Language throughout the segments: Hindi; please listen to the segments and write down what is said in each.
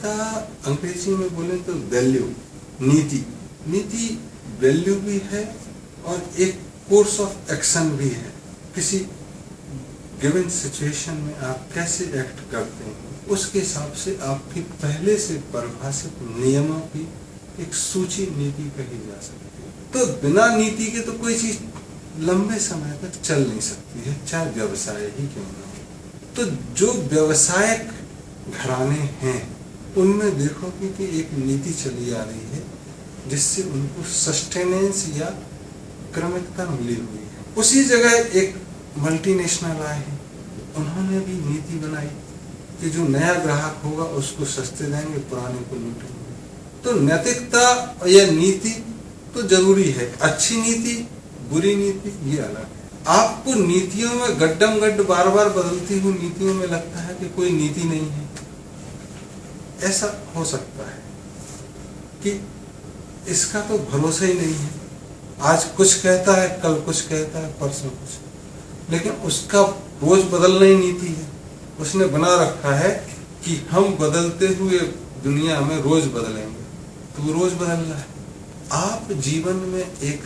नैतिकता अंग्रेजी में बोले तो वैल्यू, नीति। नीति वैल्यू भी है और एक कोर्स ऑफ एक्शन भी है। किसी गिवन सिचुएशन में आप कैसे एक्ट करते हैं उसके हिसाब से आपकी पहले से परिभाषित नियमों की एक सूची नीति कही जा सकती है। तो बिना नीति के तो कोई चीज लंबे समय तक चल नहीं सकती है, चाहे व्यवसाय ही क्यों ना हो। तो जो व्यवसायिक घराने हैं उनमें देखोगे कि एक नीति चली आ रही है जिससे उनको सस्टेनेंस या क्रमिकता मिली हुई है। उसी जगह एक मल्टीनेशनल आए हैं, उन्होंने भी नीति बनाई कि जो नया ग्राहक होगा उसको सस्ते देंगे, पुराने को लूटेंगे। तो नैतिकता या नीति तो जरूरी है। अच्छी नीति, बुरी नीति ये अलग है। आपको नीतियों में गड्ढम गड्ढ बार बार बदलती हुई नीतियों में लगता है कि कोई नीति नहीं है। ऐसा हो सकता है कि इसका तो भरोसा ही नहीं है, आज कुछ कहता है, कल कुछ कहता है, परसों कुछ, लेकिन उसका रोज बदलना ही नीति है। उसने बना रखा है कि हम बदलते हुए दुनिया में रोज बदलेंगे, तो वो रोज बदल रहा है। आप जीवन में एक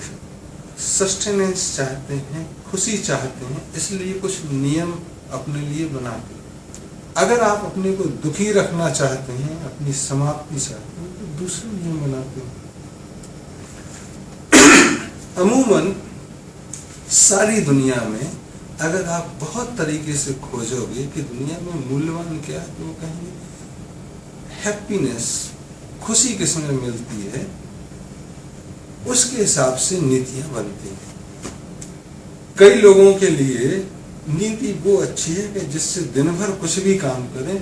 सस्टेनेंस चाहते हैं, खुशी चाहते हैं, इसलिए कुछ नियम अपने लिए बनाते हैं। अगर आप अपने को दुखी रखना चाहते हैं, अपनी समाप्ति चाहते हैं, तो दूसरे नियम बनाते हैं। अमूमन सारी दुनिया में अगर आप बहुत तरीके से खोजोगे कि दुनिया में मूल्यवान क्या है, तो वो कहेंगे हैप्पीनेस, खुशी किसमें मिलती है, उसके हिसाब से नीतियां बनती हैं। कई लोगों के लिए नीति वो अच्छी है कि जिससे दिन भर कुछ भी काम करें,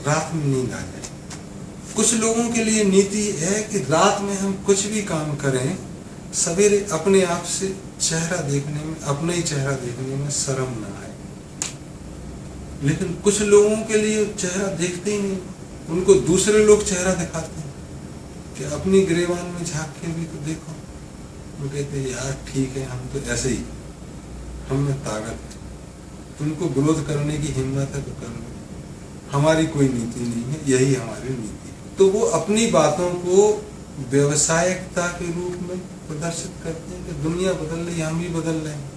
रात में नींद आ जाए। कुछ लोगों के लिए नीति है कि रात में हम कुछ भी काम करें, सवेरे अपने आप से चेहरा देखने में, अपना ही चेहरा देखने में शर्म ना आए। लेकिन कुछ लोगों के लिए चेहरा देखते ही नहीं, उनको दूसरे लोग चेहरा दिखाते हैं कि अपनी गिरेबान में झांक के भी तो देखो। वो कहते हैं यार ठीक है, हम तो ऐसे ही, हम में ताकत है, तुमको विरोध करने की हिम्मत है तो कर लो, हमारी कोई नीति नहीं है, यही हमारी नीति है। तो वो अपनी बातों को व्यवसायिकता के रूप में प्रदर्शित करते हैं कि दुनिया बदल रही, हम भी बदल रहे हैं,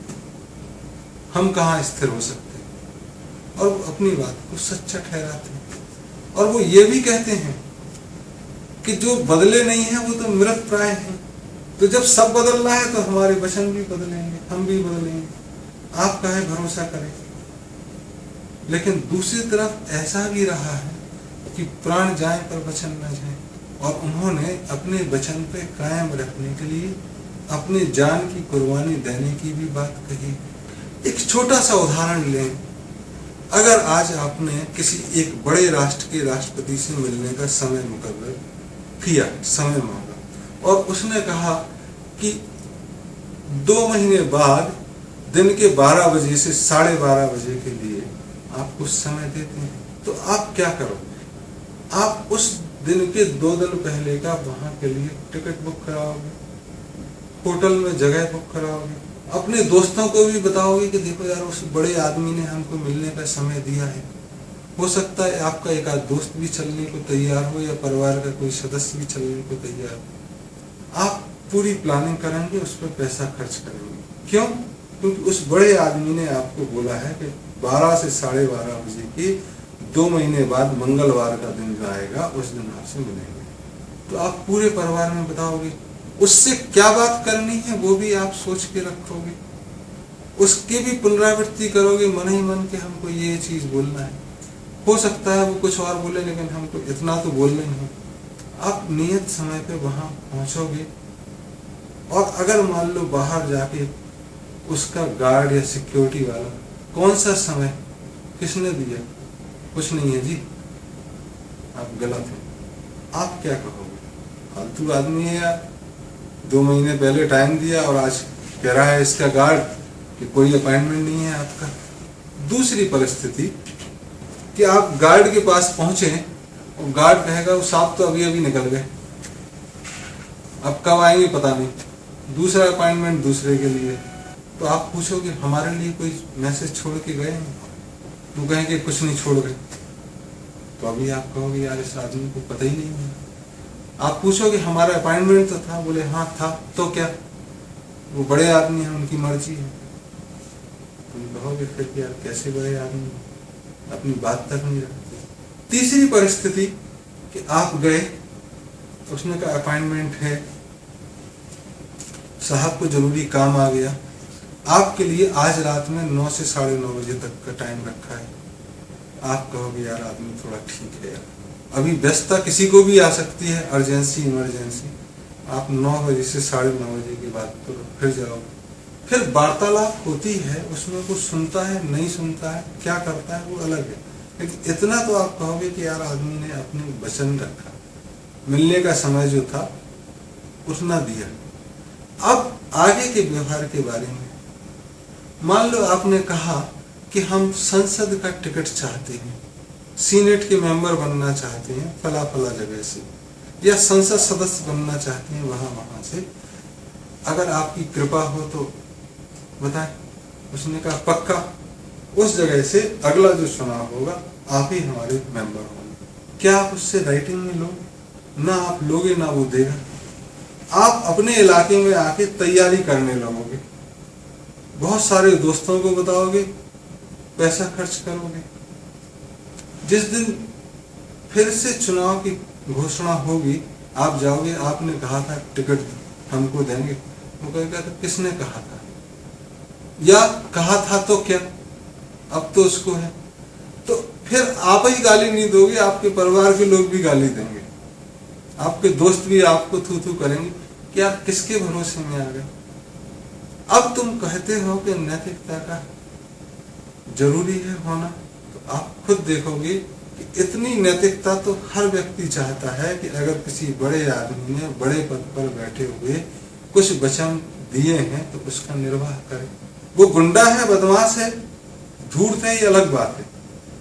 हम कहाँ स्थिर हो सकते हैं, और वो अपनी बात को सच्चा ठहराते हैं। और वो ये भी कहते हैं कि जो बदले नहीं है वो तो मृत प्राय है। तो जब सब बदल रहा है तो हमारे वचन भी बदलेंगे, हम भी बदलेंगे, आप काहे भरोसा करें। लेकिन दूसरी तरफ ऐसा भी रहा है कि प्राण जाए पर वचन न जाए, और उन्होंने अपने वचन पे कायम रखने के लिए अपने जान की कुर्बानी देने की भी बात कही। एक छोटा सा उदाहरण लें, अगर आज आपने किसी एक बड़े राष्ट्र के राष्ट्रपति से मिलने का समय मुकर्रर किया, समय मांगा, और उसने कहा कि 2 महीने बाद दिन के 12 बजे से 12:30 बजे के लिए आप कुछ समय देते हैं, तो आप क्या करोगे? आप उस दिन के 2 दिन पहले का वहां के लिए टिकट बुक कराओगे, होटल में जगह बुक कराओगे, अपने दोस्तों को भी बताओगे कि देखो यार उस बड़े आदमी ने हमको मिलने का समय दिया है। हो सकता है आपका एक आध दोस्त भी चलने को तैयार हो, या परिवार का कोई सदस्य भी चलने को तैयार हो। आप पूरी प्लानिंग करेंगे, उस पर पैसा खर्च करेंगे। क्यों? क्योंकि उस बड़े आदमी ने आपको बोला है कि 12 से 12:30 बजे की 2 महीने बाद मंगलवार का दिन जो आएगा उस दिन आपसे मिलेंगे। तो आप पूरे परिवार में बताओगे, उससे क्या बात करनी है वो भी आप सोच के रखोगे, उसकी भी पुनरावृत्ति करोगे मन ही मन के हमको ये चीज बोलना है। हो सकता है वो कुछ और बोले, लेकिन हमको इतना तो बोलना ही है। आप नियत समय पे वहां पहुंचोगे, और अगर मान लो बाहर जाके उसका गार्ड या सिक्योरिटी वाला कौन सा समय किसने दिया, कुछ नहीं है जी, आप गलत हैं, आप क्या कहोगे? फालतू आदमी है यार, 2 महीने पहले टाइम दिया और आज कह रहा है इसका गार्ड कि कोई अपॉइंटमेंट नहीं है आपका। दूसरी परिस्थिति कि आप गार्ड के पास पहुंचे और गार्ड कहेगा वो साहब तो अभी अभी निकल गए, अब कब आएंगे पता नहीं, दूसरा अपॉइंटमेंट दूसरे के लिए। तो आप पूछोगे हमारे लिए कोई मैसेज छोड़ के गए हैं? वो कहेंगे कुछ नहीं छोड़ गए। तो अभी आप कहोगे यार इस आदमी को पता ही नहीं है। आप पूछोगे हमारा अपॉइंटमेंट तो था, बोले हाँ था, तो क्या, वो बड़े आदमी हैं, उनकी मर्जी है। तुम कहोगे फिर यार कैसे बड़े आदमी, अपनी बात तक नहीं रखते। तीसरी परिस्थिति कि आप गए, उसने कहा अपॉइंटमेंट है, साहब को जरूरी काम आ गया, आपके लिए आज रात में 9 से 9:30 बजे तक का टाइम रखा है। आप कहोगे यार आदमी थोड़ा ठीक है यार, अभी व्यस्तता किसी को भी आ सकती है, अर्जेंसी इमरजेंसी, आप 9 बजे से 9:30 बजे के बाद तो फिर जाओगे। फिर वार्तालाप होती है, उसमें कुछ सुनता है नहीं सुनता है, क्या करता है वो अलग है, लेकिन इतना तो आप कहोगे कि यार आदमी ने अपने वचन रखा, मिलने का समय जो था उतना दिया। अब आगे के व्यवहार के बारे में, मान लो आपने कहा कि हम संसद का टिकट चाहते हैं, सीनेट के मेंबर बनना चाहते हैं फला फला जगह से, या संसद सदस्य बनना चाहते हैं वहां से, अगर आपकी कृपा हो तो बताएं। उसने कहा पक्का, उस जगह से अगला जो चुनाव होगा आप ही हमारे मेंबर होंगे। क्या आप उससे राइटिंग में लो? ना आप लोगे ना वो देगा। आप अपने इलाके में आके तैयारी करने लगोगे, बहुत सारे दोस्तों को बताओगे, पैसा खर्च करोगे। जिस दिन फिर से चुनाव की घोषणा होगी, आप जाओगे, आपने कहा था टिकट हमको देंगे, वो कहेगा तो किसने कहा था, या कहा था तो क्या, अब तो उसको है। तो फिर आप ही गाली नहीं दोगे, आपके परिवार के लोग भी गाली देंगे, आपके दोस्त भी आपको थू थू करेंगे कि आप किसके भरोसे में आ गए। अब तुम कहते हो कि नैतिकता का जरूरी है होना, तो आप खुद देखोगे कि इतनी नैतिकता तो हर व्यक्ति चाहता है कि अगर किसी बड़े आदमी ने बड़े पद पर बैठे हुए कुछ वचन दिए हैं तो उसका निर्वाह करे। वो गुंडा है, बदमाश है, धूर्त है, ये अलग बात है,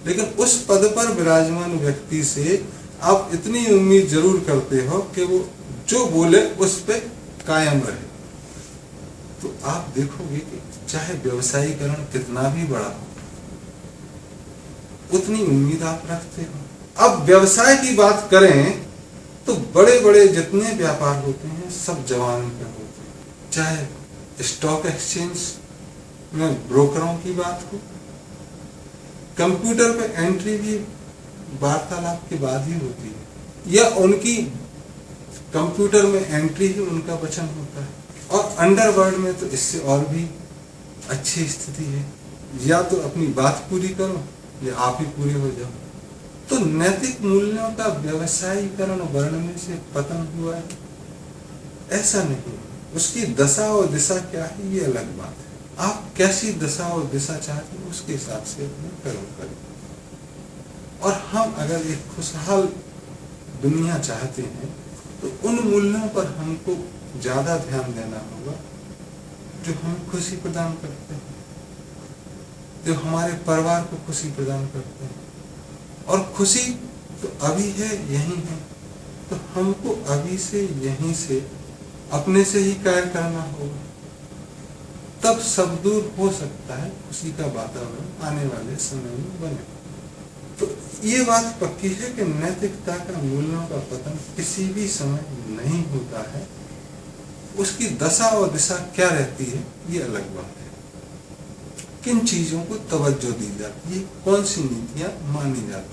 लेकिन उस पद पर विराजमान व्यक्ति से आप इतनी उम्मीद जरूर करते हो कि वो जो बोले उस पे कायम रहे। तो आप देखोगे कि चाहे व्यवसायीकरण कितना भी बड़ा हो, उतनी उम्मीद आप रखते हो। अब व्यवसाय की बात करें तो बड़े बड़े जितने व्यापार होते हैं सब जवान पे होते हैं, चाहे स्टॉक एक्सचेंज में ब्रोकरों की बात हो, कंप्यूटर पे एंट्री भी वार्तालाप के बाद ही होती है, या उनकी कंप्यूटर में एंट्री ही उनका वचन होता है। और अंडरवर्ल्ड में तो इससे और भी अच्छी स्थिति है, या तो अपनी बात पूरी करो या आप ही पूरे हो जाओ। तो नैतिक मूल्यों का व्यवसायीकरण वर्णने से पतन हुआ है, ऐसा नहीं। उसकी दशा और दिशा क्या है ये अलग बात है, आप कैसी दशा और दिशा चाहते हैं उसके हिसाब से अपने कर्म करें। और हम अगर एक खुशहाल दुनिया चाहते हैं तो उन मूल्यों पर हमको ज्यादा ध्यान देना होगा जो हमें खुशी प्रदान करते हैं, जो हमारे परिवार को खुशी प्रदान करते हैं। और खुशी तो अभी है, यही है, तो हमको अभी से यहीं से अपने से ही कार्य करना होगा, तब सब दूर हो सकता है, खुशी का वातावरण आने वाले समय में बने। तो ये बात पक्की है कि नैतिकता का मूल्यों का पतन किसी भी समय नहीं होता है। उसकी दशा और दिशा क्या रहती है ये अलग बात है। किन चीजों को तवज्जो दी जाती है, कौन सी नीतियां मानी जाती है।